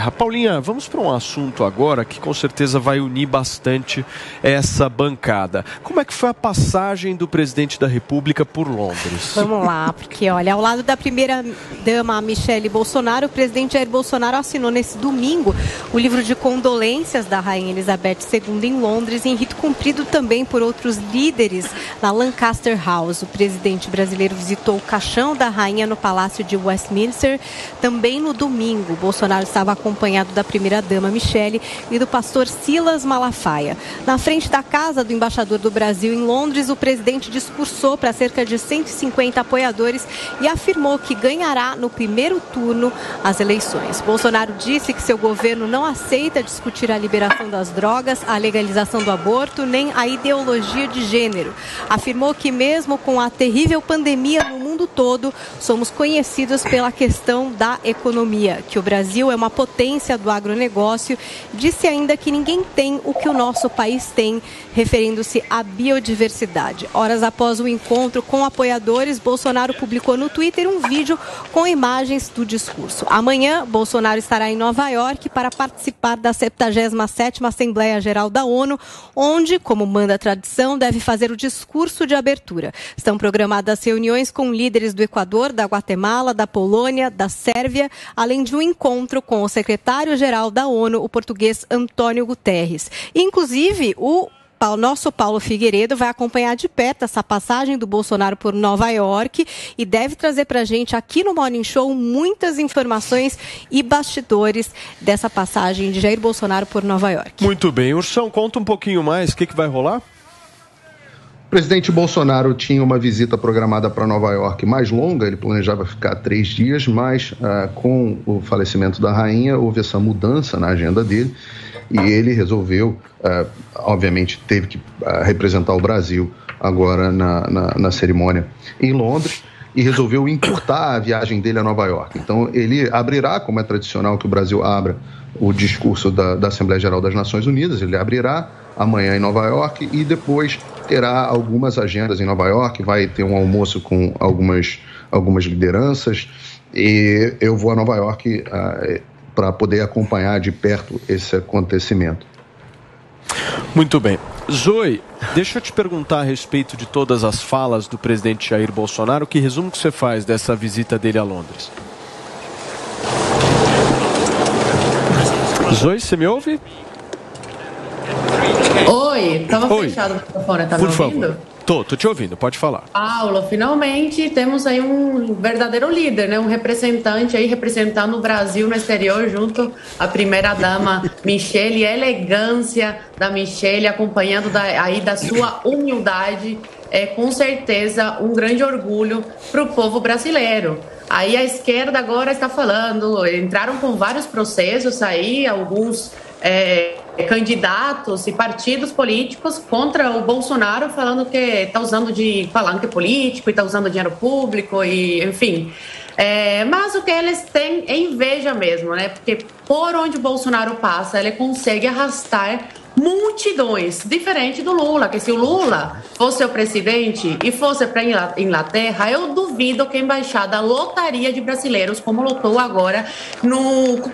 guerra. Paulinha, vamos para um assunto agora que com certeza vai unir bastante essa bancada. Como é que foi a passagem do presidente da República por Londres? Vamos lá, porque olha, ao lado da primeira-dama Michele Bolsonaro, o presidente Jair Bolsonaro assinou nesse domingo o livro de condolências da Rainha Elizabeth II em Londres, em rito cumprido também por outros líderes na Lancaster House. O presidente brasileiro visitou o caixão da rainha no Palácio de Westminster também no domingo. Bolsonaro estava acompanhado da primeira-dama Michele e do pastor Silas Malafaia. Na frente da casa do embaixador do Brasil em Londres, o presidente discursou para cerca de 150 apoiadores e afirmou que ganhará no primeiro turno as eleições. Bolsonaro disse que seu governo não aceita discutir a liberação das drogas, a legalização do aborto, nem a ideologia de gênero. Afirmou que mesmo com a terrível pandemia no mundo todo, somos conhecidos pela questão da economia, que o Brasil é uma potência do agronegócio. Disse ainda que ninguém tem o que o nosso país tem, referindo-se à biodiversidade. Horas após o encontro com apoiadores, Bolsonaro publicou no Twitter um vídeo com imagens do discurso. Amanhã, Bolsonaro estará em Nova York para participar da 77ª Assembleia Geral da ONU, onde, como manda a tradição, deve fazer o discurso de abertura. Estão programadas reuniões com líderes do Equador, da Guatemala, da Polônia, da Sérvia, além de um encontro com o secretário-geral da ONU, o português Antônio Guterres. Inclusive, o nosso Paulo Figueiredo vai acompanhar de perto essa passagem do Bolsonaro por Nova York e deve trazer para a gente aqui no Morning Show muitas informações e bastidores dessa passagem de Jair Bolsonaro por Nova York. Muito bem. Ursão, conta um pouquinho mais. O que vai rolar? O presidente Bolsonaro tinha uma visita programada para Nova York mais longa, ele planejava ficar 3 dias, mas com o falecimento da rainha houve essa mudança na agenda dele e ele resolveu, obviamente teve que representar o Brasil agora na cerimônia em Londres e resolveu encurtar a viagem dele a Nova York. Então ele abrirá, como é tradicional que o Brasil abra o discurso da Assembleia Geral das Nações Unidas, ele abrirá amanhã em Nova York e depois terá algumas agendas em Nova York, vai ter um almoço com algumas lideranças e eu vou a Nova York para poder acompanhar de perto esse acontecimento. Muito bem. Zoe, deixa eu te perguntar a respeito de todas as falas do presidente Jair Bolsonaro, que resumo que você faz dessa visita dele a Londres? Zoe, você me ouve? Oi, estava fechado o microfone, tá me ouvindo? Por favor. Tô te ouvindo, pode falar. Paulo, finalmente temos aí um verdadeiro líder, né? Um representante aí representando o Brasil no exterior junto à primeira-dama Michele, a elegância da Michele, acompanhando da sua humildade, com certeza um grande orgulho para o povo brasileiro. Aí a esquerda agora está falando, entraram com vários processos aí, alguns candidatos e partidos políticos contra o Bolsonaro, falando que está usando de palanque político e está usando dinheiro público e enfim. Mas o que eles têm é inveja mesmo, né? Porque por onde o Bolsonaro passa, ele consegue arrastar multidões, diferente do Lula, que se o Lula fosse o presidente e fosse para a Inglaterra, eu duvido que a embaixada lotaria de brasileiros, como lotou agora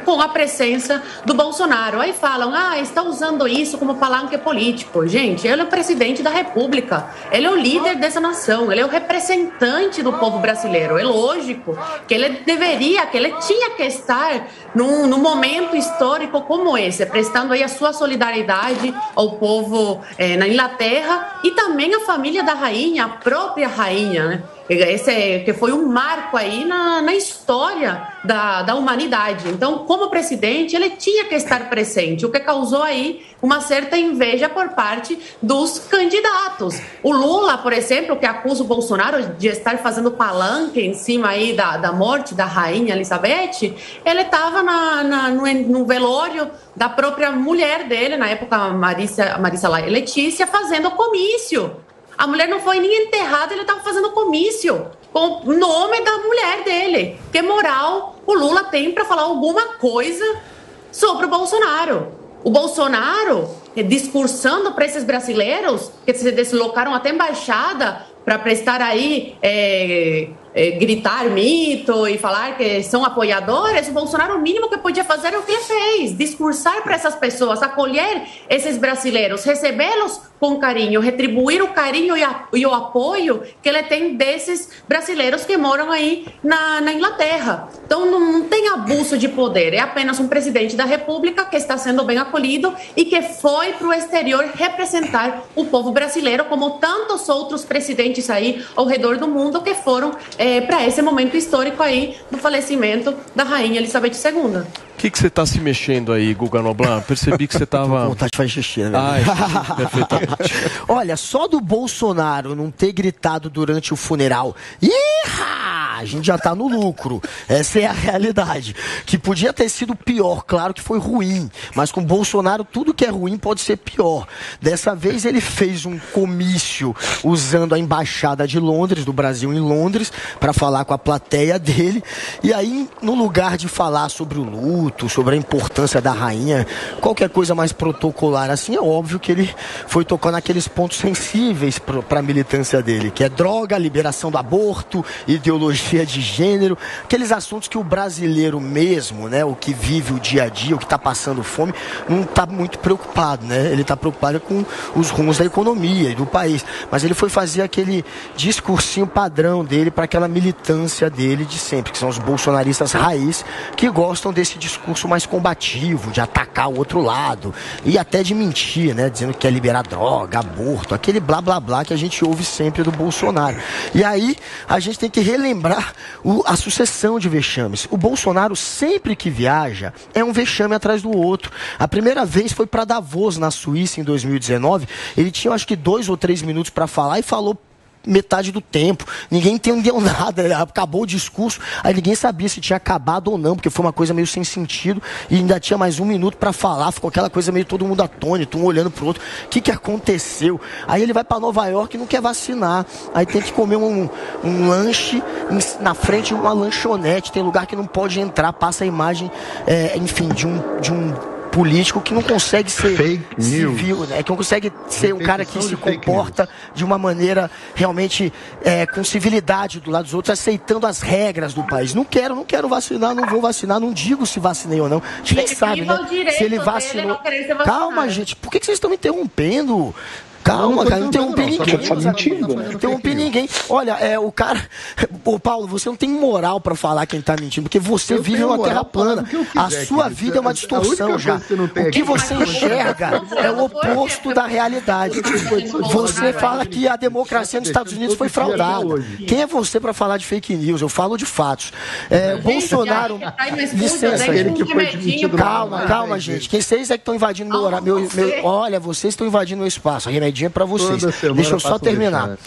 com a presença do Bolsonaro. Aí falam, está usando isso como palanque político. Gente, ele é o presidente da República, ele é o líder dessa nação, ele é o representante do povo brasileiro. É lógico que ele tinha que estar num momento histórico como esse, prestando aí a sua solidariedade ao povo na Inglaterra e também a família da rainha, a própria rainha, né? Esse que foi um marco aí na história da humanidade. Então, como presidente, ele tinha que estar presente, o que causou aí uma certa inveja por parte dos candidatos. O Lula, por exemplo, que acusa o Bolsonaro de estar fazendo palanque em cima aí da morte da rainha Elizabeth, ele estava no velório da própria mulher dele, na época Marisa Letícia, fazendo comício. A mulher não foi nem enterrada, ele estava fazendo comício com o nome da mulher dele. Que moral o Lula tem para falar alguma coisa sobre o Bolsonaro? O Bolsonaro discursando para esses brasileiros que se deslocaram até a embaixada para prestar aí gritar mito e falar que são apoiadores, o Bolsonaro, o mínimo que podia fazer é o que ele fez, discursar para essas pessoas, acolher esses brasileiros, recebê-los com carinho, retribuir o carinho e o apoio que ele tem desses brasileiros que moram aí na Inglaterra. Então não tem abuso de poder, é apenas um presidente da República que está sendo bem acolhido e que foi para o exterior representar o povo brasileiro, como tantos outros presidentes aí ao redor do mundo que foram para esse momento histórico aí do falecimento da Rainha Elizabeth II. O que você está se mexendo aí, Guga Noblat? Percebi que você estava... Com vontade de fazer xixi, né? Perfeitamente. Olha, só do Bolsonaro não ter gritado durante o funeral, a gente já tá no lucro. Essa é a realidade. Que podia ter sido pior, claro que foi ruim, mas com Bolsonaro tudo que é ruim pode ser pior. Dessa vez ele fez um comício usando a embaixada de Londres, do Brasil em Londres, para falar com a plateia dele, e aí no lugar de falar sobre o luto, sobre a importância da rainha, qualquer coisa mais protocolar assim, é óbvio que ele foi tocar naqueles pontos sensíveis para a militância dele, que é droga, liberação do aborto, ideologia de gênero, aqueles assuntos que o brasileiro mesmo, né, o que vive o dia a dia, o que está passando fome, não está muito preocupado, né? Ele está preocupado com os rumos da economia e do país, mas ele foi fazer aquele discursinho padrão dele para aquela militância dele de sempre, que são os bolsonaristas raiz, que gostam desse discurso mais combativo, de atacar o outro lado e até de mentir, né, dizendo que quer liberar droga, aborto, aquele blá blá blá que a gente ouve sempre do Bolsonaro. E aí a gente tem que relembrar a sucessão de vexames. O Bolsonaro sempre que viaja é um vexame atrás do outro. A primeira vez foi para Davos, na Suíça, em 2019. Ele tinha acho que 2 ou 3 minutos para falar e falou metade do tempo, ninguém entendeu nada, acabou o discurso, aí ninguém sabia se tinha acabado ou não, porque foi uma coisa meio sem sentido, e ainda tinha mais 1 minuto para falar, ficou aquela coisa meio todo mundo atônito, um olhando pro outro, o que aconteceu? Aí ele vai para Nova York e não quer vacinar, aí tem que comer um lanche na frente de uma lanchonete, tem lugar que não pode entrar, passa a imagem, enfim, de um político que não consegue ser fake civil, news, né? Que não consegue ser um cara que se comporta de uma maneira realmente com civilidade do lado dos outros, aceitando as regras do país. Não quero vacinar, não vou vacinar, não digo se vacinei ou não. A gente nem sabe, né? Se ele vacinou. Calma, gente, por que vocês estão me interrompendo? Calma, cara, não interrompe ninguém. Não interrompe ninguém. Olha, o cara... Ô, Paulo, você não tem moral pra falar quem tá mentindo, porque você vive numa terra plana. A sua vida é uma distorção já. O que você enxerga é o oposto da realidade. Você fala que a democracia nos Estados Unidos foi fraudada. Quem é você pra falar de fake news? Eu falo de fatos. Bolsonaro... Licença, calma, gente. Quem vocês é que estão invadindo meu horário? Olha, vocês estão invadindo meu espaço. Remedinho é pra vocês. Deixa eu só terminar.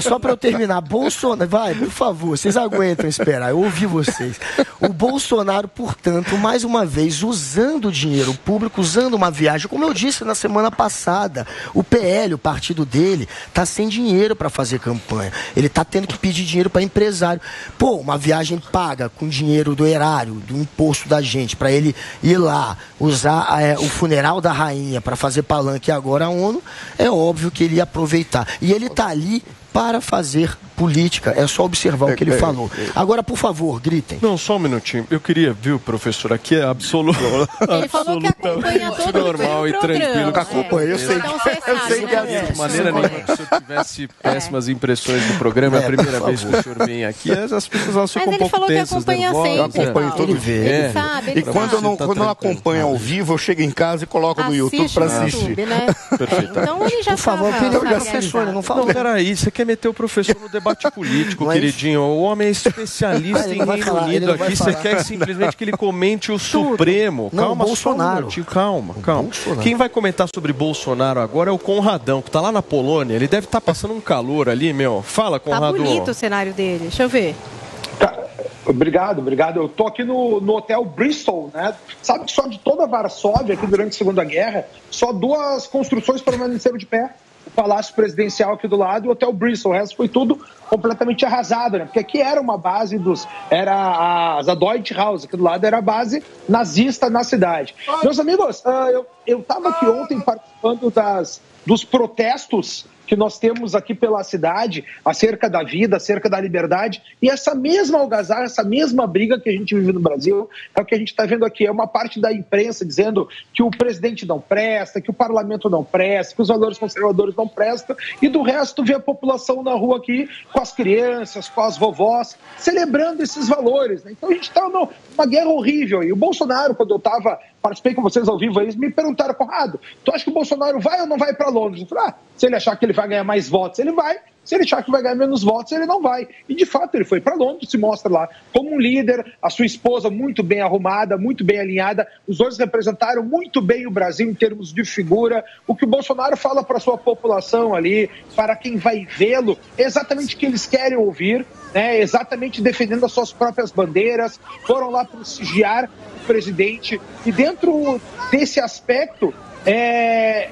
Só pra eu terminar. Bolsonaro, vai, por favor, vocês aguentam esperar. Eu ouvi vocês. O Bolsonaro, portanto, mais uma vez, usando dinheiro público, usando uma viagem, como eu disse na semana passada, o PL, o partido dele, tá sem dinheiro pra fazer campanha. Ele tá tendo que pedir dinheiro pra empresário. Pô, uma viagem paga com dinheiro do erário, do imposto da gente, pra ele ir lá, usar o funeral da rainha pra fazer palanque agora a ONU, é óbvio que ele ia aproveitar. E ele está ali para fazer política. É só observar o que ele falou. Agora, por favor, gritem. Não, só um minutinho. Eu queria, viu, professor, aqui é absolutamente normal e tranquilo. Acompanha, eu sei. Eu sei que de maneira nenhuma que o senhor tivesse péssimas impressões do programa. É a primeira vez que o senhor vem aqui. As pessoas elas ficam um pouco tensas, nervosas. Eu acompanho todo dia. Ele sabe, E quando eu não acompanho ao vivo, eu chego em casa e coloco no YouTube para assistir. Né? Perfeito. Então ele já por favor, não fala. Não, peraí, você quer meter o professor no debate político, mas... queridinho. O homem é especialista em Reino Unido aqui. Você quer simplesmente que ele comente o Supremo. Não, calma, Bolsonaro. Calma. Bolsonaro. Quem vai comentar sobre Bolsonaro agora é o Conradão, que tá lá na Polônia. Ele deve estar passando um calor ali, meu. Fala, Conrado. Tá bonito o cenário dele. Deixa eu ver. Obrigado. Eu tô aqui no Hotel Bristol, né? Sabe que só de toda a Varsóvia, aqui durante a Segunda Guerra, só 2 construções permaneceram de pé. O Palácio Presidencial aqui do lado e o Hotel Bristol. O resto foi tudo completamente arrasado, né? Porque aqui era uma base era a Deutsche House, aqui do lado era a base nazista na cidade. Meus amigos, eu estava aqui ontem participando dos protestos que nós temos aqui pela cidade, acerca da vida, acerca da liberdade, e essa mesma algazarra, essa mesma briga que a gente vive no Brasil, é o que a gente está vendo aqui, é uma parte da imprensa dizendo que o presidente não presta, que o parlamento não presta, que os valores conservadores não prestam, e do resto vê a população na rua aqui, com as crianças, com as vovós, celebrando esses valores, né? Então a gente está numa guerra horrível, e o Bolsonaro, quando eu participei com vocês ao vivo aí, me perguntaram, Conrado, tu acha que o Bolsonaro vai ou não vai para Londres? Eu falei, se ele achar que ele vai ganhar mais votos, ele vai. Se ele achar que vai ganhar menos votos, ele não vai. E, de fato, ele foi para Londres, se mostra lá como um líder, a sua esposa muito bem arrumada, muito bem alinhada. Os dois representaram muito bem o Brasil em termos de figura. O que o Bolsonaro fala para a sua população ali, para quem vai vê-lo, é exatamente o que eles querem ouvir, né? Exatamente defendendo as suas próprias bandeiras. Foram lá prestigiar o presidente. E dentro desse aspecto, é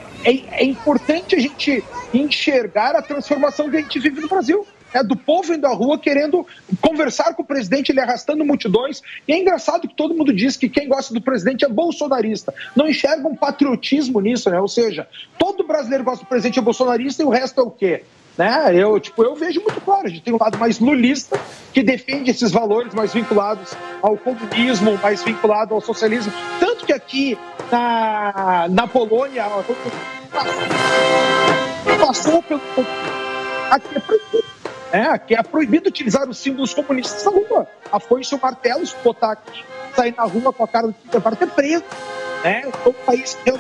importante a gente enxergar a transformação que a gente vive no Brasil. Do povo indo à rua querendo conversar com o presidente, ele arrastando multidões. E é engraçado que todo mundo diz que quem gosta do presidente é bolsonarista. Não enxerga um patriotismo nisso, né? Ou seja, todo brasileiro gosta do presidente é bolsonarista e o resto é o quê? Né? Eu vejo muito claro, a gente tem um lado mais lulista, que defende esses valores mais vinculados ao comunismo, mais vinculado ao socialismo. Tanto que aqui na Polônia passou pelo... Aqui é proibido. Aqui é proibido utilizar os símbolos comunistas na rua. A foice e o martelo, se botar aqui, sair na rua com a cara do que vai ter preso. Então, o país que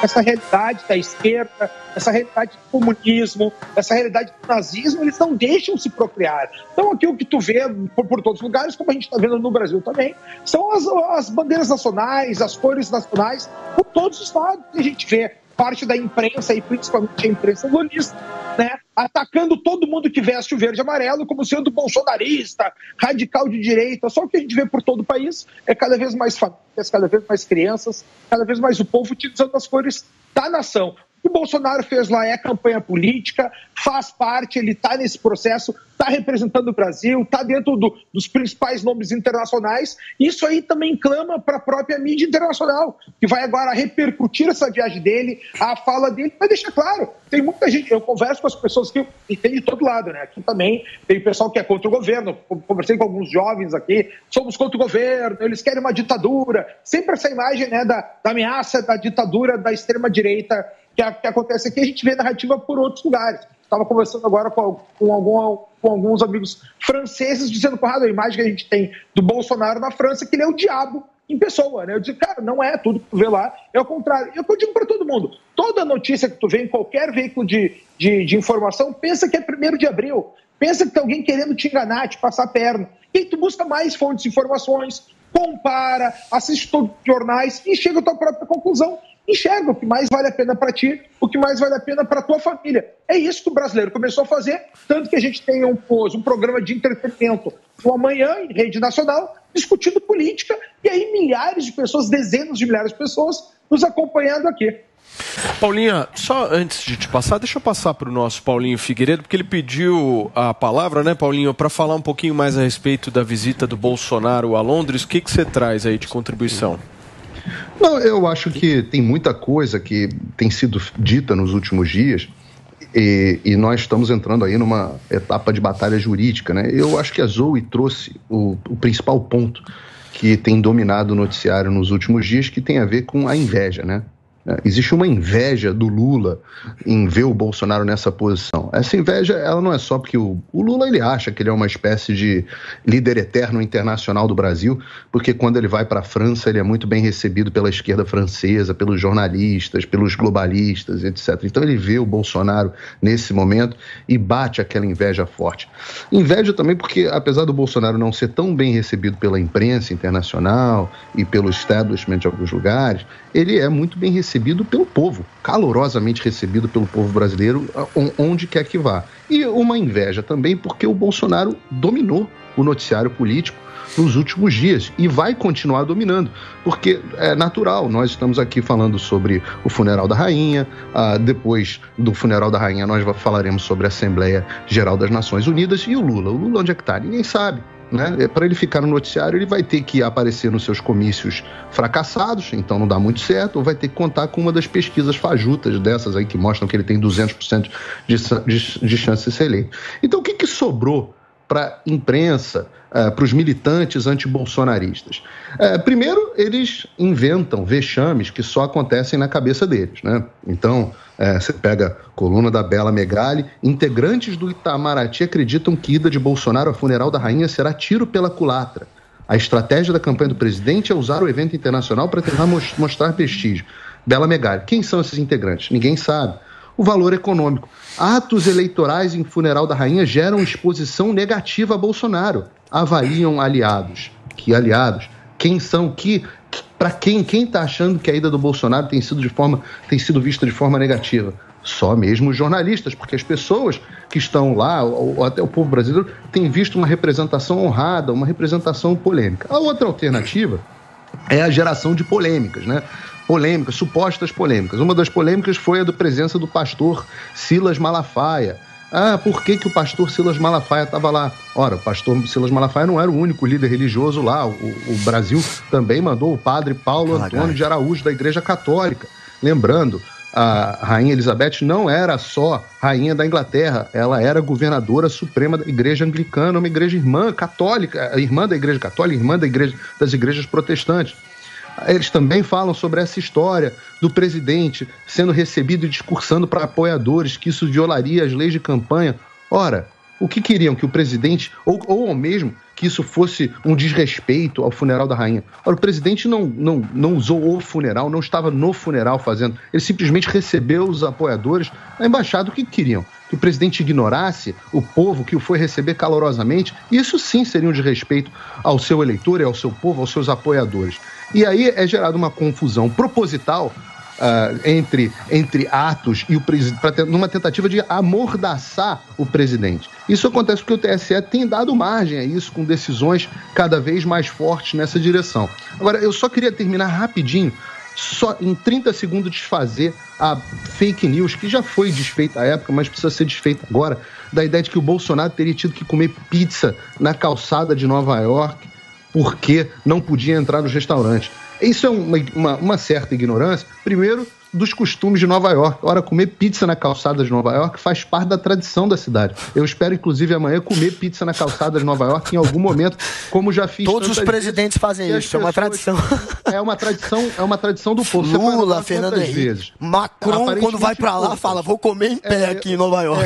essa realidade da esquerda, essa realidade do comunismo, essa realidade do nazismo, eles não deixam se procriar. Então aqui o que tu vê por todos os lugares, como a gente está vendo no Brasil também, são as bandeiras nacionais, as cores nacionais, por todos os lados. A gente vê parte da imprensa, e principalmente a imprensa lulista, né, atacando todo mundo que veste o verde e amarelo como sendo bolsonarista, radical de direita. Só o que a gente vê por todo o país é cada vez mais famílias, cada vez mais crianças, cada vez mais o povo utilizando as cores da nação. O que o Bolsonaro fez lá é campanha política, faz parte, ele está nesse processo, está representando o Brasil, está dentro dos principais nomes internacionais. Isso aí também clama para a própria mídia internacional, que vai agora repercutir essa viagem dele, a fala dele, mas deixa claro, tem muita gente, eu converso com as pessoas que tem de todo lado, né? Aqui também tem pessoal que é contra o governo, conversei com alguns jovens aqui, somos contra o governo, eles querem uma ditadura, sempre essa imagem, né, da ameaça da ditadura da extrema-direita que acontece aqui, a gente vê narrativa por outros lugares. Estava conversando agora com alguns amigos franceses, dizendo, Conrado, a imagem que a gente tem do Bolsonaro na França, que ele é o diabo em pessoa, né? Eu digo, cara, não é tudo que tu vê lá, é o contrário. E é o que eu digo para todo mundo, toda notícia que tu vê em qualquer veículo de informação, pensa que é 1º de abril, pensa que tem alguém querendo te enganar, te passar a perna. E aí tu busca mais fontes de informações, compara, assiste todos os jornais e chega à tua própria conclusão. Enxerga o que mais vale a pena para ti, o que mais vale a pena para a tua família. É isso que o brasileiro começou a fazer, tanto que a gente tem um programa de entretenimento no Amanhã, em rede nacional, discutindo política, e aí milhares de pessoas, dezenas de milhares de pessoas nos acompanhando aqui. Paulinha, só antes de te passar, deixa eu passar para o nosso Paulinho Figueiredo, porque ele pediu a palavra, né, Paulinho, para falar um pouquinho mais a respeito da visita do Bolsonaro a Londres. O que você traz aí de contribuição? Não, eu acho que tem muita coisa que tem sido dita nos últimos dias e nós estamos entrando aí numa etapa de batalha jurídica, né? Eu acho que a Zoe trouxe o principal ponto que tem dominado o noticiário nos últimos dias, que tem a ver com a inveja, né? Existe uma inveja do Lula em ver o Bolsonaro nessa posição. Essa inveja, ela não é só porque o Lula, ele acha que ele é uma espécie de líder eterno internacional do Brasil, porque quando ele vai para a França, ele é muito bem recebido pela esquerda francesa, pelos jornalistas, pelos globalistas, etc. Então ele vê o Bolsonaro nesse momento e bate aquela inveja forte. Inveja também porque, apesar do Bolsonaro não ser tão bem recebido pela imprensa internacional e pelo establishment de alguns lugares, ele é muito bem recebido pelo povo, calorosamente recebido pelo povo brasileiro, onde quer que vá. E uma inveja também porque o Bolsonaro dominou o noticiário político nos últimos dias e vai continuar dominando, porque é natural, nós estamos aqui falando sobre o funeral da rainha, depois do funeral da rainha nós falaremos sobre a Assembleia Geral das Nações Unidas e o Lula onde é que está? Ninguém sabe. né? Para ele ficar no noticiário, ele vai ter que aparecer nos seus comícios fracassados, então não dá muito certo, ou vai ter que contar com uma das pesquisas fajutas dessas aí que mostram que ele tem 200% de chance de ser eleito. Então, o que sobrou para a imprensa, para os militantes antibolsonaristas? Primeiro, eles inventam vexames que só acontecem na cabeça deles, né? Então, você pega a coluna da Bela Megali: integrantes do Itamaraty acreditam que ida de Bolsonaro ao funeral da rainha será tiro pela culatra. A estratégia da campanha do presidente é usar o evento internacional para tentar mostrar prestígio. Bela Megali: quem são esses integrantes? Ninguém sabe. O valor econômico: atos eleitorais em funeral da rainha geram exposição negativa a Bolsonaro. Avaliam aliados. Que aliados? Quem são? Para quem está achando que a ida do Bolsonaro tem sido vista de forma negativa? Só mesmo os jornalistas, porque as pessoas que estão lá, ou até o povo brasileiro, tem visto uma representação honrada, uma representação polêmica. A outra alternativa é a geração de polêmicas, né? Polêmicas, supostas polêmicas. Uma das polêmicas foi a da presença do pastor Silas Malafaia. Por que o pastor Silas Malafaia estava lá? Ora, o pastor Silas Malafaia não era o único líder religioso lá. O Brasil também mandou o padre Paulo Antônio de Araújo, da Igreja Católica. Lembrando, a Rainha Elizabeth não era só rainha da Inglaterra, ela era governadora suprema da Igreja Anglicana, uma igreja irmã católica, irmã da Igreja Católica, irmã das igrejas protestantes. Eles também falam sobre essa história do presidente sendo recebido e discursando para apoiadores que isso violaria as leis de campanha. Ora, o que queriam? Que o presidente, ou mesmo que isso fosse um desrespeito ao funeral da rainha. Ora, o presidente não usou o funeral, não estava no funeral fazendo. Ele simplesmente recebeu os apoiadores na embaixada. O que queriam? Que o presidente ignorasse o povo que o foi receber calorosamente? Isso sim seria um desrespeito ao seu eleitor e ao seu povo, aos seus apoiadores. E aí é gerada uma confusão proposital entre atos e o presidente, numa tentativa de amordaçar o presidente. Isso acontece porque o TSE tem dado margem a isso, com decisões cada vez mais fortes nessa direção. Agora, eu só queria terminar rapidinho, só em 30 segundos, desfazer a fake news, que já foi desfeita à época, mas precisa ser desfeita agora, da ideia de que o Bolsonaro teria tido que comer pizza na calçada de Nova York porque não podia entrar nos restaurantes. Isso é uma certa ignorância, primeiro, dos costumes de Nova York. Ora, comer pizza na calçada de Nova York faz parte da tradição da cidade. Eu espero, inclusive, amanhã comer pizza na calçada de Nova York em algum momento, como já fiz. Todos os presidentes fazem isso, é uma tradição. É uma tradição do povo. Lula, Fernando Henrique, Macron, quando vai pra lá, fala: vou comer em pé aqui em Nova York.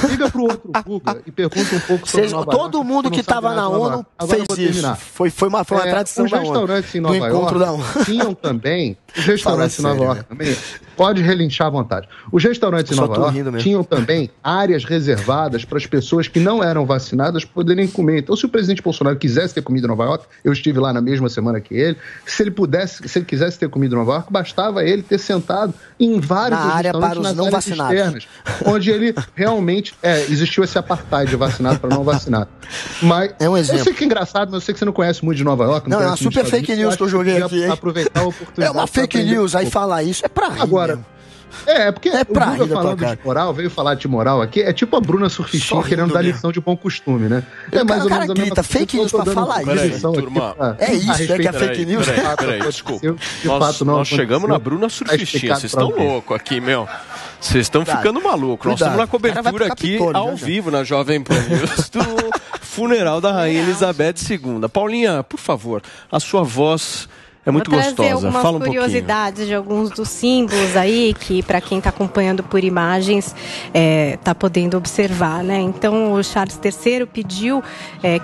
Liga pro outro Guga e pergunta um pouco sobre Nova York. Todo mundo que estava na ONU fez isso. Foi uma tradição da ONU. Os restaurantes em Nova York tinham também... Os restaurantes em Nova York também, pode relinchar à vontade. Os restaurantes em Nova York tinham também áreas reservadas para as pessoas que não eram vacinadas poderem comer. Então, se o presidente Bolsonaro quisesse ter comido em Nova York, eu estive lá na mesma semana que ele, se ele quisesse ter comido em Nova York, bastava ele ter sentado em vários restaurantes nas áreas externas, onde ele realmente... existiu esse apartheid de vacinado para não vacinado. Mas é um exemplo. Eu sei que é engraçado, mas eu sei que você não conhece muito de Nova York. Não, é uma super fake news que eu joguei aqui. Aproveitar a oportunidade. É uma fake news, aí falar isso é pra rir. Agora, porque o Guga falando de moral, veio falar de moral aqui, é tipo a Bruna Surfistinha querendo dar lição de bom costume, né? Mais ou menos a mesma coisa. Fake news pra falar isso. É isso, que é fake news. Peraí, desculpa. Nós chegamos na Bruna Surfistinha, vocês estão loucos aqui, meu. Vocês estão ficando malucos. Nós estamos na cobertura aqui, ao vivo, na Jovem Pan News, do funeral da Rainha Elizabeth II. Paulinha, por favor, a sua voz... É muito gostosa. Fala um pouquinho. Vou trazer algumas curiosidades de alguns dos símbolos aí que, para quem está acompanhando por imagens, está podendo observar, né? Então, o Charles III pediu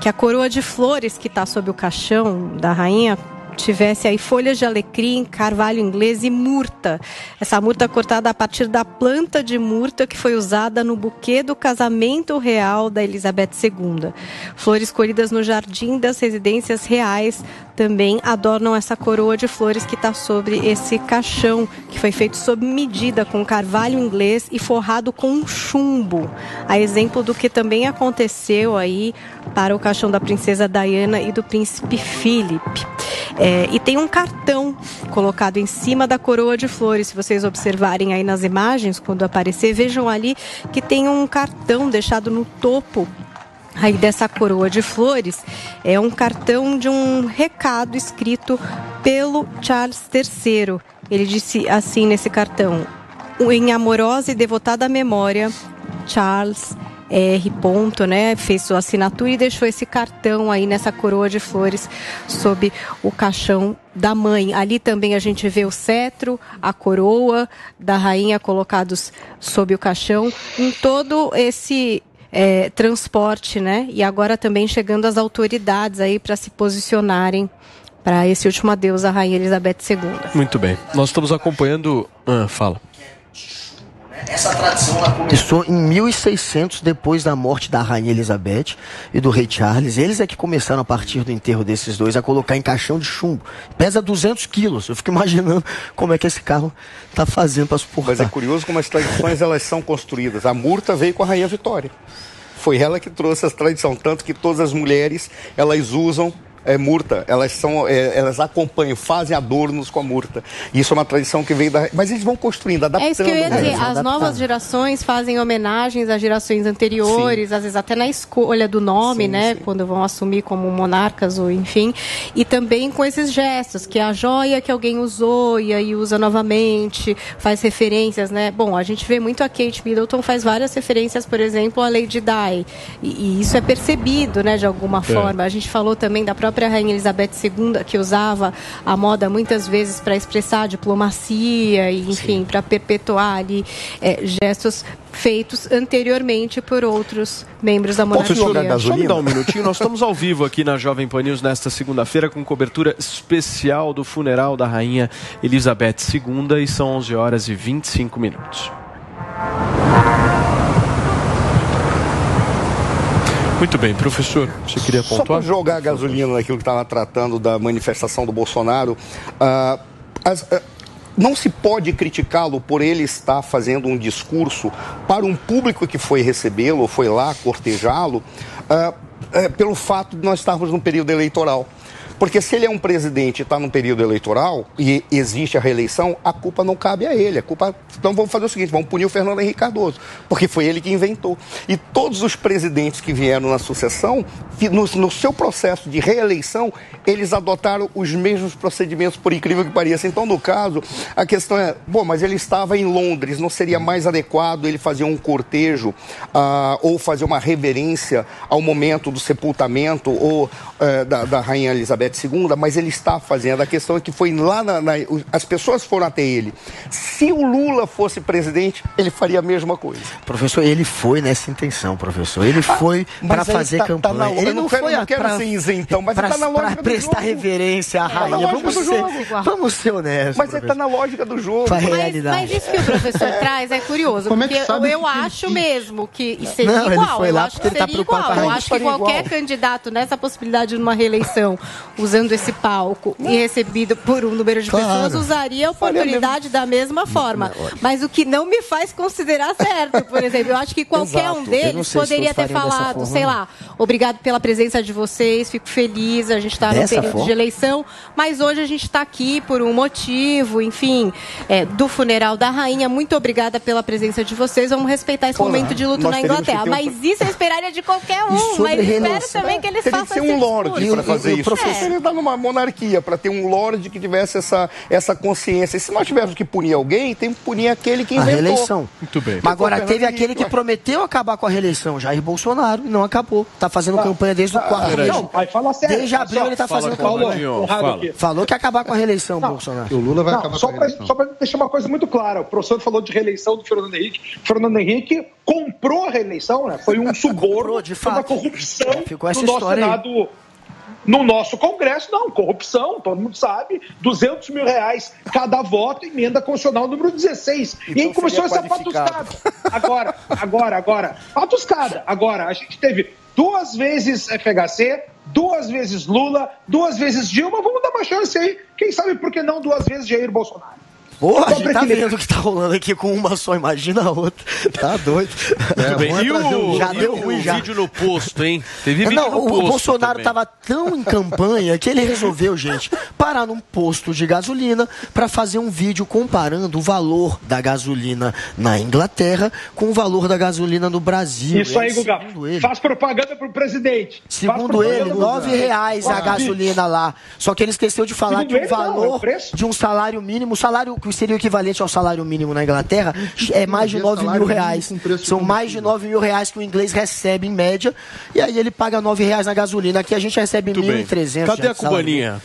que a coroa de flores que está sob o caixão da rainha tivesse aí folhas de alecrim, carvalho inglês e murta. Essa murta cortada a partir da planta de murta que foi usada no buquê do casamento real da Elizabeth II. Flores colhidas no jardim das residências reais também adornam essa coroa de flores que está sobre esse caixão, que foi feito sob medida com carvalho inglês e forrado com chumbo. A exemplo do que também aconteceu aí para o caixão da princesa Diana e do príncipe Philip. E tem um cartão colocado em cima da coroa de flores. Se vocês observarem aí nas imagens, quando aparecer, vejam ali que tem um cartão deixado no topo aí dessa coroa de flores é um cartão de um recado escrito pelo Charles III. Ele disse assim nesse cartão: em amorosa e devotada memória, Charles R. Ponto, né, fez sua assinatura e deixou esse cartão aí nessa coroa de flores sob o caixão da mãe. Ali também a gente vê o cetro, a coroa da rainha colocados sob o caixão, em todo esse transporte, né? E agora também chegando as autoridades aí para se posicionarem para esse último adeus à rainha Elizabeth II. Muito bem. Nós estamos acompanhando... fala. Essa tradição ela começou em 1600, depois da morte da rainha Elizabeth e do rei Charles. Eles é que começaram, a partir do enterro desses dois, a colocar em caixão de chumbo. Pesa 200 quilos. Eu fico imaginando como é que esse carro está fazendo para suportar. Mas é curioso como as tradições elas são construídas. A murta veio com a rainha Vitória. Foi ela que trouxe essa tradição, tanto que todas as mulheres elas usam murta, elas acompanham, fazem adornos com a murta. Isso é uma tradição que veio da... Mas eles vão construindo, adaptando. É isso que eu ia dizer, as novas gerações fazem homenagens às gerações anteriores, sim, às vezes até na escolha do nome, sim, né, sim, quando vão assumir como monarcas ou enfim, e também com esses gestos, que é a joia que alguém usou e aí usa novamente, faz referências, né. Bom, a gente vê muito a Kate Middleton faz várias referências, por exemplo, a Lady Di, e isso é percebido, né, de alguma forma. A gente falou também da própria rainha Elizabeth II, que usava a moda muitas vezes para expressar a diplomacia e, enfim, para perpetuar ali gestos feitos anteriormente por outros membros da monarquia. Só me dá um minutinho, nós estamos ao vivo aqui na Jovem Pan News nesta segunda-feira com cobertura especial do funeral da rainha Elizabeth II e são 11 horas e 25 minutos. Muito bem, professor, você queria pontuar? Só para jogar gasolina naquilo que estava tratando da manifestação do Bolsonaro, não se pode criticá-lo por ele estar fazendo um discurso para um público que foi recebê-lo, ou foi lá cortejá-lo, pelo fato de nós estarmos num período eleitoral. Porque se ele é um presidente e está num período eleitoral e existe a reeleição, a culpa não cabe a ele. Então vamos fazer o seguinte, vamos punir o Fernando Henrique Cardoso, porque foi ele que inventou. E todos os presidentes que vieram na sucessão, no seu processo de reeleição, eles adotaram os mesmos procedimentos, por incrível que pareça. Então, no caso, a questão é, mas ele estava em Londres, não seria mais adequado ele fazer um cortejo ou fazer uma reverência ao momento do sepultamento ou da rainha Elizabeth II, mas ele está fazendo. A questão é que foi lá, as pessoas foram até ele. Se o Lula fosse presidente, ele faria a mesma coisa. Professor, ele foi nessa intenção, professor. Ele foi para fazer campanha. Ele não quero ser isentão, mas ele está na lógica do jogo. Para prestar reverência à rainha. Vamos ser honestos. Mas ele está na lógica do jogo. Mas isso que o professor traz é curioso, porque eu acho mesmo que seria igual. Ele foi lá porque ele está preocupado. Eu acho que qualquer candidato nessa possibilidade de uma reeleição, usando esse palco e recebido por um número de pessoas, usaria a oportunidade da mesma forma. Mas o que não me faz considerar certo, por exemplo, eu acho que qualquer um deles poderia ter falado, sei lá, obrigado pela presença de vocês, fico feliz, a gente está no período de eleição, mas hoje a gente está aqui por um motivo, enfim, do funeral da rainha, muito obrigada pela presença de vocês, vamos respeitar esse momento de luto na Inglaterra. Mas isso eu esperaria de qualquer um, mas espero também que eles façam esse lorde para fazer isso. Ele está numa monarquia, para ter um lorde que tivesse essa consciência. E se nós tivermos que punir alguém, tem que punir aquele que inventou. A reeleição. Muito bem. Mas agora teve aquele que prometeu acabar com a reeleição, Jair Bolsonaro, e não acabou. Está fazendo campanha desde o quarto mês. Não, vai falar sério. Desde abril ele está fazendo campanha. Falou que ia acabar com a reeleição, Bolsonaro. O Lula vai acabar com a reeleição. Só para deixar uma coisa muito clara, o professor falou de reeleição do Fernando Henrique. Fernando Henrique comprou a reeleição, né? Foi um suborno, foi uma corrupção ficou essa no nosso história Senado. No nosso Congresso, não, corrupção, todo mundo sabe, R$200 mil cada voto, emenda constitucional número 16. Então, e aí começou essa patuscada. Agora, patuscada. Agora, a gente teve 2 vezes FHC, 2 vezes Lula, 2 vezes Dilma, vamos dar uma chance aí. Quem sabe por que não 2 vezes Jair Bolsonaro? Porra, a gente tá vendo o que tá rolando aqui com uma só, imagina a outra. Tá doido. Já deu ruim já. Vídeo no posto, hein? Teve vídeo no posto. O Bolsonaro também. tava tão em campanha que ele resolveu, gente, parar num posto de gasolina para fazer um vídeo comparando o valor da gasolina na Inglaterra com o valor da gasolina no Brasil. Isso aí, Guga. Faz propaganda pro presidente. Segundo ele, R$9 a gasolina lá. Só que ele esqueceu de falar que o valor de um salário mínimo, salário que seria o equivalente ao salário mínimo na Inglaterra, é mais de R$9.000. São mais de R$9.000 que o inglês recebe em média. E aí ele paga R$9 na gasolina. Aqui a gente recebe 1.300. Cadê a cubaninha?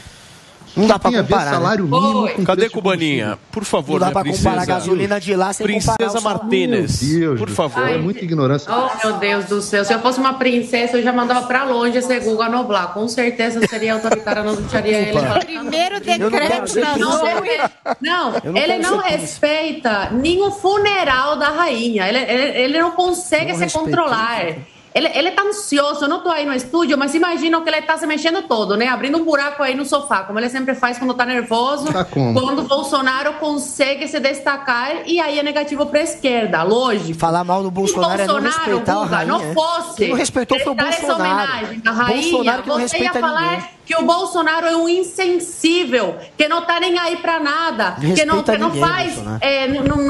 Não dá pra comparar. Salário mínimo com cadê Cubaninha? Por favor, não dá pra comparar a gasolina de lá sem Princesa Martínez, por favor. É muita ignorância. Oh, meu Deus do céu. Se eu fosse uma princesa, eu já mandava pra longe esse Guga Noblar. Com certeza seria autoritária, não deixaria ele. Primeiro decreto da Não, ele não respeita nem o funeral da rainha. Ele não consegue se controlar. Ele tá ansioso, eu não tô aí no estúdio, mas imaginam que ele tá se mexendo todo, né? Abrindo um buraco aí no sofá, como ele sempre faz quando tá nervoso. Tá quando o Bolsonaro consegue se destacar, e aí é negativo pra esquerda, lógico. Falar mal do Bolsonaro é não respeitar a rainha. Não fosse. Quem não respeitou foi o Bolsonaro. Homenagem à rainha, Bolsonaro que não respeita falar ninguém. Que o Bolsonaro é um insensível, que não tá nem aí pra nada, que não faz,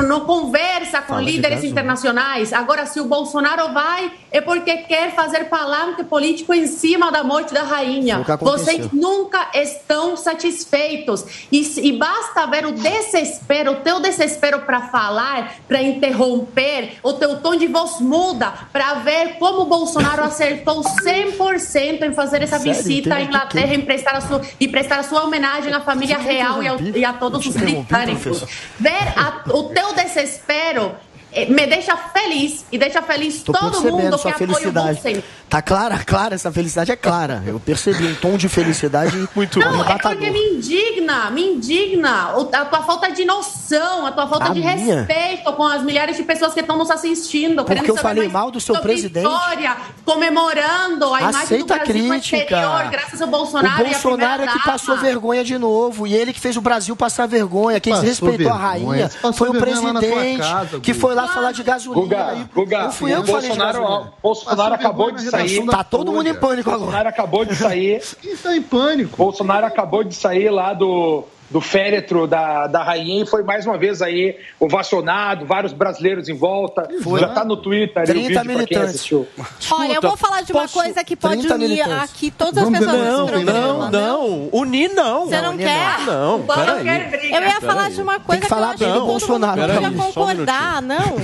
não conversa com líderes internacionais. Agora, se o Bolsonaro vai, é porque quer fazer palanque político em cima da morte da rainha. Vocês nunca estão satisfeitos. E basta ver o desespero, o teu desespero para falar, para interromper, o teu tom de voz muda, para ver como o Bolsonaro acertou 100% em fazer essa visita à Inglaterra e prestar a sua homenagem à família real e a todos os britânicos. Ver o teu desespero me deixa feliz e deixa feliz todo mundo que apoia o Bolsonaro. Tá clara, essa felicidade é clara. Eu percebi um tom de felicidade muito arrebatador. É porque me indigna a tua falta de noção, a tua falta de respeito com as milhares de pessoas que estão nos assistindo. Porque eu falei mal do seu presidente. História, comemorando a imagem do Brasil no exterior, graças ao Bolsonaro. O Bolsonaro é que passou vergonha de novo. E ele que fez o Brasil passar vergonha. Quem desrespeitou a rainha foi o presidente que foi lá falar de gasolina. Guga, Bolsonaro acabou de sair. Tá todo mundo em pânico agora. Bolsonaro acabou de sair. Quem tá em pânico? Bolsonaro acabou de sair lá do féretro da rainha e foi mais uma vez aí ovacionado, vários brasileiros em volta. Já tá no Twitter. 30 militantes. Olha, eu vou falar de uma coisa que pode unir aqui todas as pessoas desse programa. Não. Unir não. Você não quer? Não, peraí. Eu ia falar de uma coisa que eu acho que todo mundo podia concordar, não.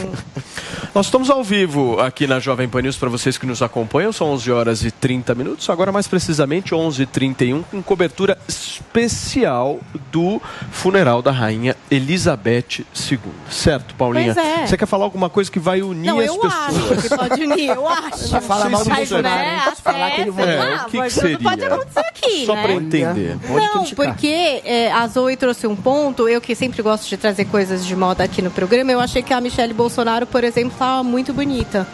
Nós estamos ao vivo aqui na Jovem Pan News para vocês que nos acompanham. São 11h30. Agora, mais precisamente, 11h31, com cobertura especial do funeral da rainha Elizabeth II. Certo, Paulinha? Pois é. Você quer falar alguma coisa que vai unir as pessoas? Não, eu acho que pode unir, eu acho. Fala mal do Bolsonaro. Falar que ele o que seria? Não pode acontecer aqui, Só para entender. Não, porque a Zoe trouxe um ponto, eu que sempre gosto de trazer coisas de moda aqui no programa, eu achei que a Michelle Bolsonaro, por exemplo, estava muito bonita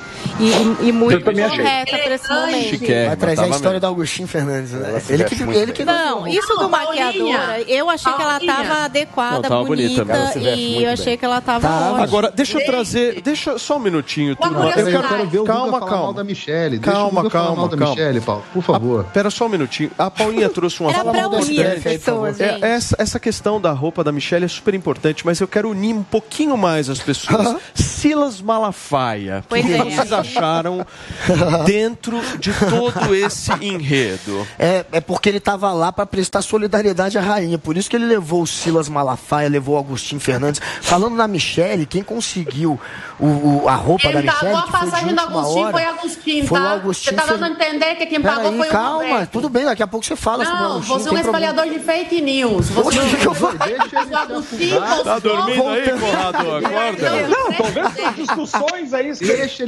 e muito correta para esse momento. Vai trazer a história do Agostinho Fernandes, né? Ele que não, isso do maquiadora, eu achei que ela estava adequada, bonita e eu achei que ela estava ótima. Agora, deixa eu trazer, só um minutinho, turma. Eu quero ver o Guga falar mal da Michelle. Calma. Michelle, Paulo, por favor. Espera só um minutinho. A Paulinha trouxe uma fala mal unir as pessoas, gente. Essa questão da roupa da Michelle é super importante, mas eu quero unir um pouquinho mais as pessoas. Silas Malafaia, o que vocês acharam dentro de todo esse enredo? É porque ele estava lá para prestar solidariedade à rainha, por isso que ele levou o Silas Malafaia, levou o Agostinho Fernandes. Falando na Michelle, quem conseguiu a roupa da Michelle, a passagem do Agostinho foi Agostinho, foi tá? o Agostinho. Você tá dando a entender que quem pagou foi o calma, Roberto. tudo bem, daqui a pouco você fala sobre o Agostinho. Você é um espalhador de fake news. Você Tá dormindo aí, Conrado? Acorda. Não, tô vendo essa discussão ações aí.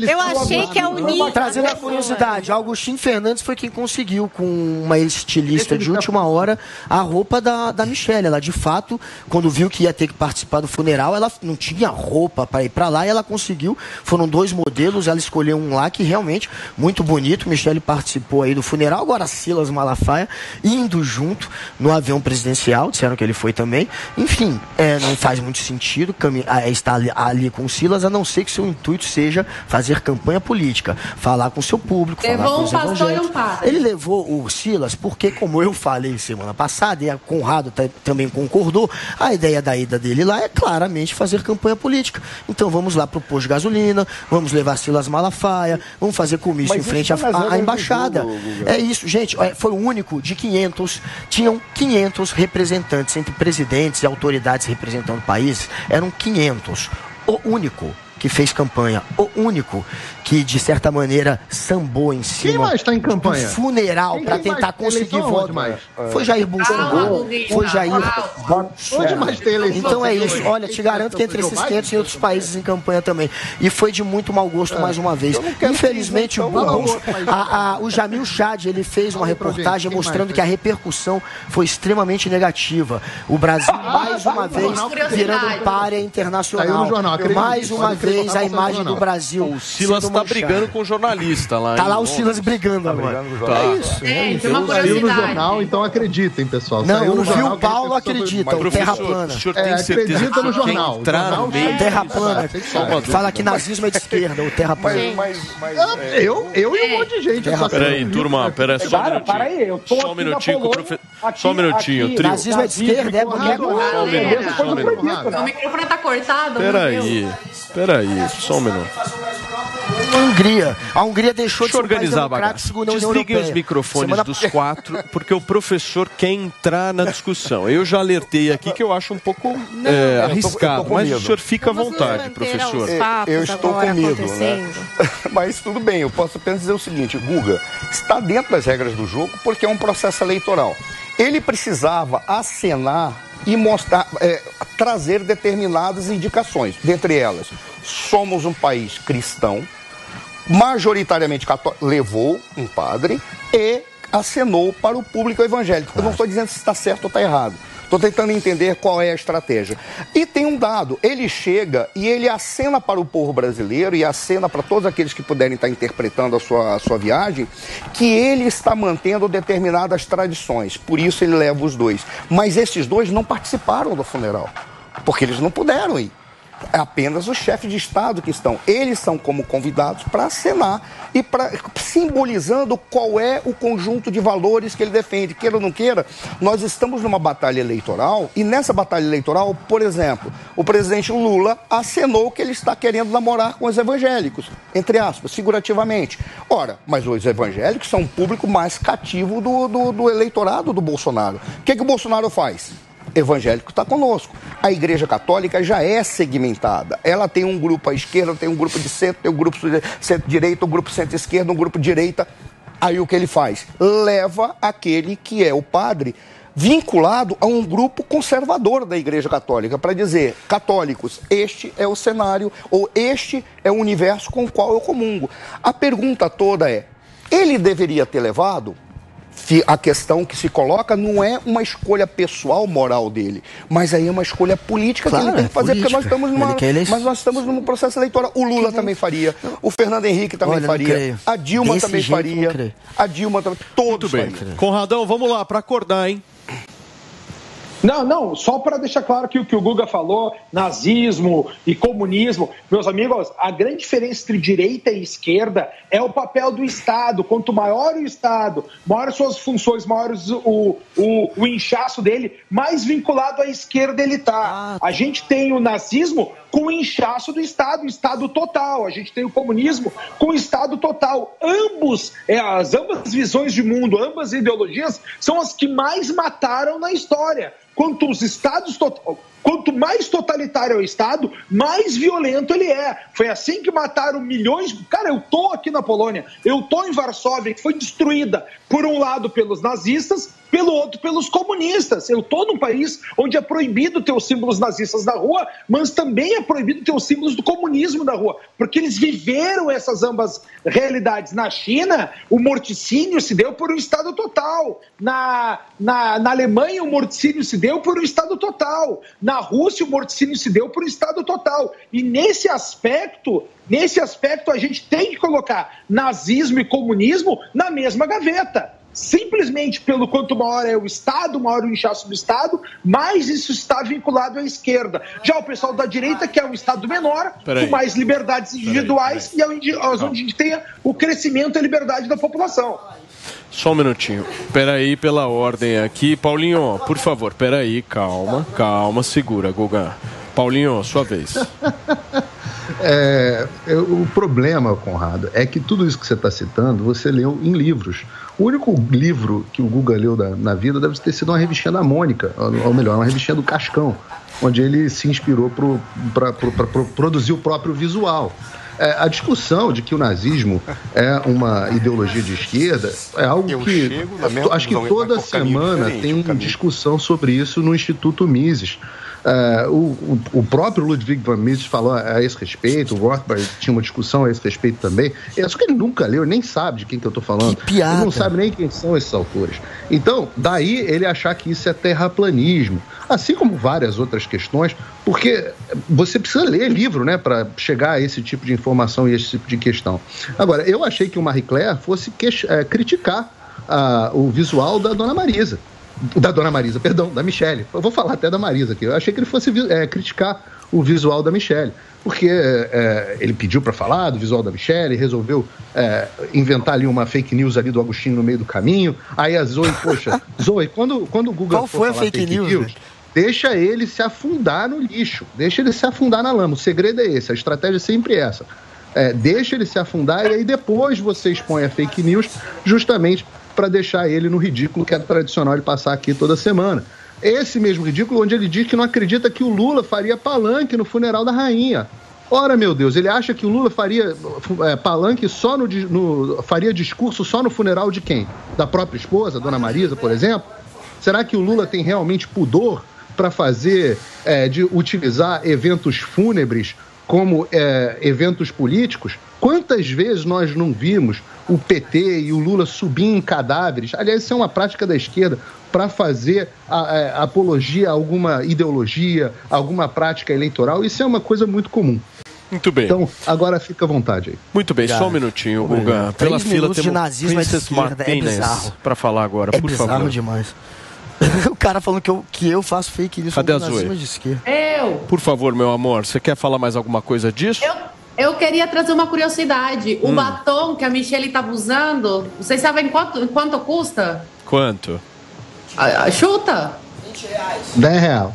Eu achei que a União... Trazendo a curiosidade, Augustin Fernandes foi quem conseguiu, com uma estilista de última hora, a roupa da Michelle. Ela, de fato, quando viu que ia ter que participar do funeral, ela não tinha roupa para ir para lá e ela conseguiu. Foram 2 modelos, ela escolheu um lá que realmente muito bonito. Michelle participou aí do funeral. Agora Silas Malafaia indo junto no avião presidencial, disseram que ele foi também. Enfim, não faz muito sentido estar ali com o Silas, a não ser que seu intuito seja fazer campanha política, falar com o seu público, falar com os evangélicos. Ele levou o Silas porque, como eu falei semana passada, e a Conrado também concordou, a ideia da ida dele lá é claramente fazer campanha política. Então vamos lá pro posto de gasolina, vamos levar Silas Malafaia, vamos fazer comício em frente à embaixada. É isso, gente, foi o único de 500, tinham 500 representantes entre presidentes e autoridades representando o país, eram 500, o único que fez campanha, o único que, de certa maneira, sambou em cima. Quem mais está em campanha? Do funeral para tentar conseguir voto. Foi Jair Bolsonaro. Foi Jair Bolsonaro. Então é isso. Olha, te garanto que entre esses 500 tem outros países em campanha também. E foi de muito mau gosto mais uma vez. Infelizmente, o Jamil Chad, ele fez uma reportagem mostrando que a repercussão foi extremamente negativa. O Brasil, mais uma vez, virando um pária internacional. Mais uma vez, a imagem do Brasil. O Silas está brigando com o jornalista lá. Tá lá o Silas brigando agora. É isso. Saiu no jornal, então acreditem, pessoal. Não, o Gil Paulo acredita, o Terra Plana. O senhor tem certeza acredita no jornal. Terra Plana. Fala que nazismo é de esquerda, o Terra Plana. Eu e um monte de gente. Peraí, turma, peraí, só um minutinho. Só um minutinho. Nazismo é de esquerda, é bonito. O microfone tá cortado. Peraí, só um minuto. A Hungria deixou de ser um país democrático. Desliguem os microfones dos 4, porque o professor quer entrar na discussão. Eu já alertei aqui que eu acho um pouco arriscado, mas o senhor fica à vontade, professor. Eu estou com medo, né? Mas tudo bem, eu posso apenas dizer o seguinte, Guga, está dentro das regras do jogo porque é um processo eleitoral. Ele precisava acenar e mostrar, trazer determinadas indicações, dentre elas, somos um país cristão, majoritariamente católico, levou um padre e acenou para o público evangélico. Eu não estou dizendo se está certo ou está errado. Estou tentando entender qual é a estratégia. E tem um dado, ele chega e ele acena para o povo brasileiro e acena para todos aqueles que puderem estar interpretando a sua viagem, que ele está mantendo determinadas tradições. Por isso ele leva os 2. Mas esses 2 não participaram do funeral, porque eles não puderam ir. É apenas os chefes de Estado que estão. Eles são como convidados para acenar e simbolizando qual é o conjunto de valores que ele defende. Queira ou não queira, nós estamos numa batalha eleitoral e nessa batalha eleitoral, por exemplo, o presidente Lula acenou que ele está querendo namorar com os evangélicos, entre aspas, figurativamente. Ora, mas os evangélicos são um público mais cativo do eleitorado do Bolsonaro. O que o Bolsonaro faz? Evangélico está conosco. A Igreja Católica já é segmentada. Ela tem um grupo à esquerda, tem um grupo de centro, tem um grupo centro-direita, um grupo centro-esquerda, um grupo direita. Aí o que ele faz? Leva aquele que é o padre vinculado a um grupo conservador da Igreja Católica para dizer, católicos, este é o cenário ou este é o universo com o qual eu comungo. A pergunta toda é, ele deveria ter levado? A questão que se coloca não é uma escolha pessoal, moral dele, mas aí é uma escolha política, claro, que ele tem que fazer, porque nós estamos num processo eleitoral. O Lula também faria, o Fernando Henrique também faria, a Dilma também faria, a Dilma também, todos fariam. Conradão, vamos lá, para acordar, hein? Não, só para deixar claro que o que o Guga falou, nazismo e comunismo, meus amigos, a grande diferença entre direita e esquerda é o papel do Estado. Quanto maior o Estado, maiores suas funções, maiores o inchaço dele, mais vinculado à esquerda ele está. A gente tem o nazismo com o inchaço do Estado, o Estado total. A gente tem o comunismo com o Estado total. Ambas visões de mundo, ambas ideologias são as que mais mataram na história. Quanto os estados Quanto mais totalitário é o Estado, mais violento ele é. Foi assim que mataram milhões... Cara, eu tô aqui na Polônia, eu tô em Varsóvia, que foi destruída, por um lado, pelos nazistas, pelo outro, pelos comunistas. Eu tô num país onde é proibido ter os símbolos nazistas na rua, mas também é proibido ter os símbolos do comunismo na rua, porque eles viveram essas ambas realidades. Na China, o morticínio se deu por um Estado total. Na Alemanha, o morticínio se deu por um Estado total. Na Rússia, o morticínio se deu por um Estado total. E nesse aspecto, a gente tem que colocar nazismo e comunismo na mesma gaveta. Simplesmente pelo quanto maior é o Estado, maior o inchaço do Estado, mais isso está vinculado à esquerda. Já o pessoal da direita quer um Estado menor, com mais liberdades individuais e onde a gente tenha o crescimento e a liberdade da população. Só um minutinho. Peraí, pela ordem aqui. Paulinho, por favor, peraí, calma, segura, Guga. Paulinho, sua vez. O problema, Conrado, é que tudo isso que você está citando, você leu em livros. O único livro que o Guga leu na vida deve ter sido uma revistinha da Mônica, ou melhor, uma revistinha do Cascão, onde ele se inspirou para produzir o próprio visual. A discussão de que o nazismo é uma ideologia de esquerda é algo que acho que toda semana tem discussão sobre isso no Instituto Mises. O próprio Ludwig von Mises falou a esse respeito, o Rothbard tinha uma discussão a esse respeito também. Só que ele nunca leu, nem sabe de quem que eu estou falando. Que piada. Ele não sabe nem quem são esses autores. Então, daí ele achar que isso é terraplanismo, assim como várias outras questões, porque você precisa ler livro, né, para chegar a esse tipo de informação e esse tipo de questão. Agora, eu achei que o Marie Claire fosse criticar o visual da Dona Marisa. Da Michelle. Eu vou falar até da Marisa aqui. Eu achei que ele fosse criticar o visual da Michelle, porque ele pediu para falar do visual da Michelle, resolveu inventar ali uma fake news ali do Agostinho no meio do caminho. Aí a Zoe, Zoe, quando o Google qual foi a fake news? Deixa ele se afundar no lixo, deixa ele se afundar na lama. O segredo é esse, a estratégia é sempre essa. Deixa ele se afundar e aí depois você expõe a fake news justamente para deixar ele no ridículo que é tradicional de passar aqui toda semana. Esse mesmo ridículo onde ele diz que não acredita que o Lula faria palanque no funeral da rainha. Ora, meu Deus, ele acha que o Lula faria palanque só faria discurso só no funeral de quem? Da própria esposa, Dona Marisa, por exemplo? Será que o Lula tem realmente pudor para de utilizar eventos fúnebres como eventos políticos? Quantas vezes nós não vimos o PT e o Lula subir em cadáveres? Aliás, isso é uma prática da esquerda para fazer apologia a alguma ideologia, alguma prática eleitoral. Isso é uma coisa muito comum. Muito bem. Então, agora fica à vontade aí. Muito bem, só um minutinho, Guga. Pela fila temos de nazismo Princess Martinez para falar agora, por favor. É bizarro demais. O cara falando que eu faço fake news sobre nazismo de esquerda. Por favor, meu amor, você quer falar mais alguma coisa disso? Eu queria trazer uma curiosidade. O batom que a Michelle estava usando, vocês sabem quanto custa? Quanto? Chuta. R$10.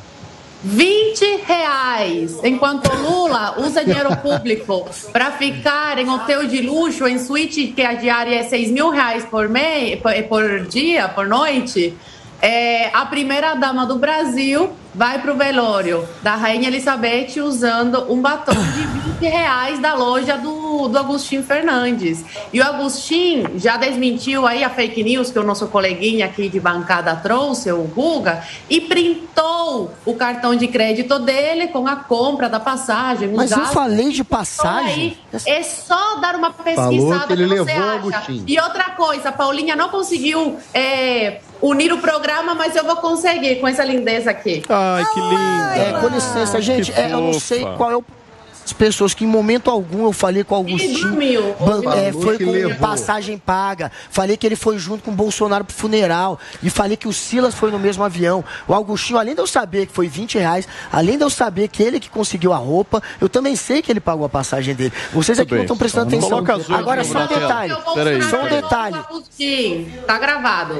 R$20. Enquanto o Lula usa dinheiro público para ficar em hotel de luxo, em suíte que a diária é R$6.000 por dia, por noite. A primeira-dama do Brasil vai pro velório da Rainha Elizabeth usando um batom de R$20 da loja do Agostinho Fernandes. E o Agostinho já desmentiu aí a fake news que o nosso coleguinha aqui de bancada trouxe, o Guga, e printou o cartão de crédito dele com a compra da passagem. Mas eu falei de passagem? É só dar uma pesquisada. Falou que ele você levou acha. Agostinho. E outra coisa, a Paulinha não conseguiu unir o programa, mas eu vou conseguir com essa lindeza aqui. Ai, que linda. Com licença, gente, eu não sei qual é as pessoas que em momento algum eu falei com o Agostinho. Foi com passagem paga. Falei que ele foi junto com o Bolsonaro pro funeral. E falei que o Silas foi no mesmo avião. O Agostinho, além de eu saber que foi R$20, além de eu saber que ele que conseguiu a roupa, eu também sei que ele pagou a passagem dele. Vocês aqui não estão prestando atenção. Agora só um detalhe. Só um detalhe. Tá gravado.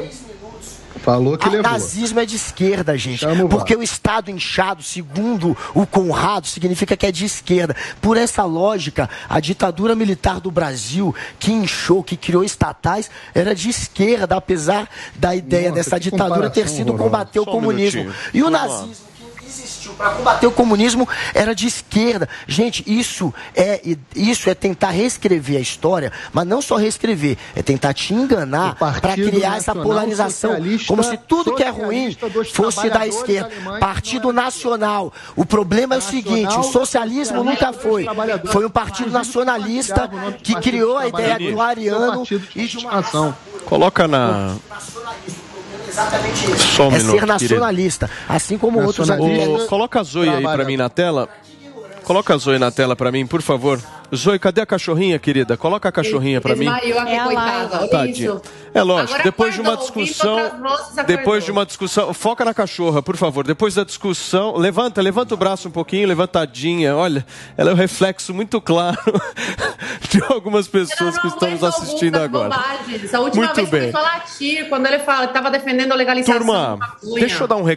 Falou que levou. Nazismo é de esquerda, gente. Porque o Estado inchado, segundo o Conrado, significa que é de esquerda. Por essa lógica, a ditadura militar do Brasil, que inchou, que criou estatais, era de esquerda, apesar da ideia dessa ditadura ter sido combater o comunismo. E o nazismo existiu para combater o comunismo era de esquerda. Gente, isso é tentar reescrever a história, mas não só reescrever, é tentar te enganar para criar essa polarização, como se tudo que é ruim fosse da esquerda. Partido Nacional. O problema é o seguinte, o socialismo nunca foi. Foi um partido nacionalista que criou a ideia do ariano e de uma nação. Coloca na... Exatamente isso. Só um minuto, ser nacionalista, querido. Assim como outros aqui. Coloca a Zoe aí pra mim na tela. Coloca a Zoe na tela pra mim, por favor. Zoe, cadê a cachorrinha, querida? Coloca a cachorrinha pra mim. Tadinha. É lógico, depois de uma discussão, foca na cachorra, por favor. Depois da discussão, levanta o braço um pouquinho, levantadinha. Olha, ela é um reflexo muito claro de algumas pessoas que estão nos assistindo agora. A última vez que ele falou latir, quando ele estava defendendo a legalização. Turma, deixa eu dar um recado.